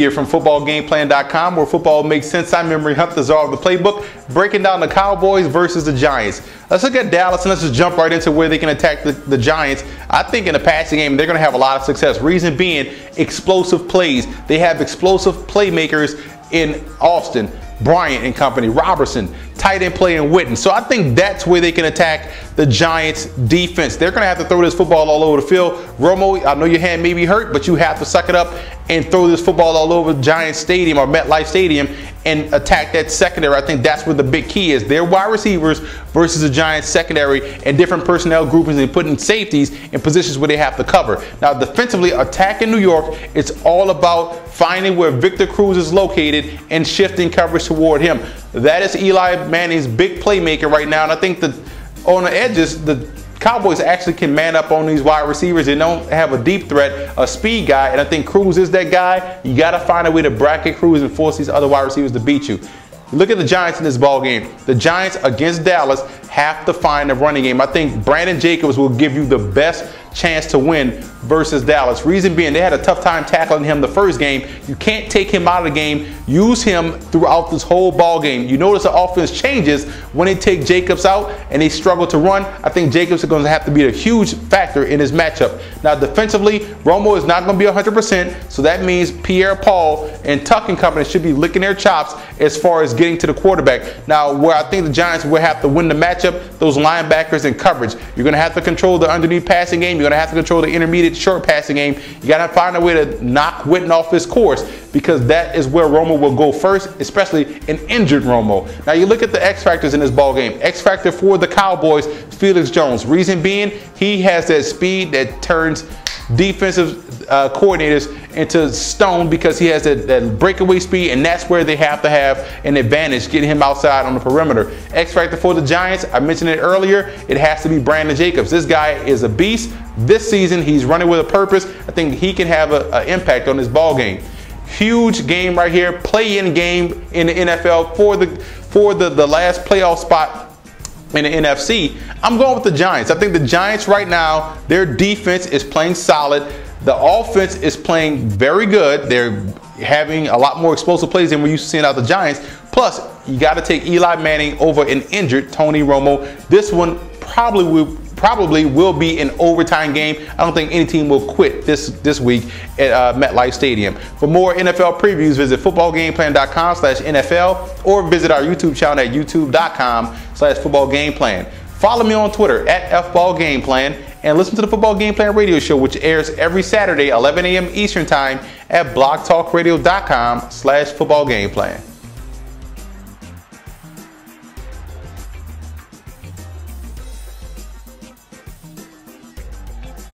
here from footballgameplan.com, where football makes sense. I'm Memory Hunt, the czar of the playbook, breaking down the Cowboys versus the Giants. Let's look at Dallas and let's just jump right into where they can attack the Giants. I think in the passing game, they're going to have a lot of success. Reason being, explosive plays. They have explosive playmakers in Austin, Bryant and company, Robertson, tight end play, and Witten. So I think that's where they can attack the Giants defense. They're going to have to throw this football all over the field. Romo, I know your hand may be hurt, but you have to suck it up and throw this football all over Giants Stadium or MetLife Stadium and attack that secondary. I think that's where the big key is. Their wide receivers versus the Giants secondary and different personnel groupings and putting safeties in positions where they have to cover. Now, defensively, attacking New York, it's all about finding where Victor Cruz is located and shifting coverage toward him. That is Eli Manning's big playmaker right now, and I think that on the edges, the Cowboys actually can man up on these wide receivers. They don't have a deep threat, a speed guy, and I think Cruz is that guy. You got to find a way to bracket Cruz and force these other wide receivers to beat you. Look at the Giants in this ball game. The Giants against Dallas have to find a running game. I think Brandon Jacobs will give you the best chance to win versus Dallas. Reason being, they had a tough time tackling him the first game. You can't take him out of the game. Use him throughout this whole ball game. You notice the offense changes when they take Jacobs out and they struggle to run. I think Jacobs is going to have to be a huge factor in this matchup. Now, defensively, Romo is not going to be 100%, so that means Pierre-Paul and Tuck and company should be licking their chops as far as getting to the quarterback. Now, where I think the Giants will have to win the matchup, those linebackers and coverage. You're going to have to control the underneath passing game. You're going to have to control the intermediate short passing game. You got to find a way to knock Witten off his course, because that is where Romo will go first, especially an injured Romo. Now, you look at the X factors in this ball game. X factor for the Cowboys, Felix Jones. Reason being, he has that speed that turns defensive coordinators into stone, because he has that breakaway speed, and that's where they have to have an advantage, getting him outside on the perimeter. X factor for the Giants, I mentioned it earlier, it has to be Brandon Jacobs. This guy is a beast. This season, he's running with a purpose. I think he can have an impact on this ball game. Huge game right here, play-in game in the NFL for the last playoff spot in the NFC. I'm going with the Giants. I think the Giants right now, their defense is playing solid. The offense is playing very good. They're having a lot more explosive plays than we're used to seeing out the Giants. Plus, you got to take Eli Manning over an injured Tony Romo. This one probably will be an overtime game. I don't think any team will quit this week at MetLife Stadium. For more NFL previews, visit footballgameplan.com/NFL or visit our YouTube channel at youtube.com/footballgameplan. Follow me on Twitter at FBallGamePlan and listen to the Football Game Plan radio show, which airs every Saturday, 11 a.m. Eastern Time at blogtalkradio.com/footballgameplan.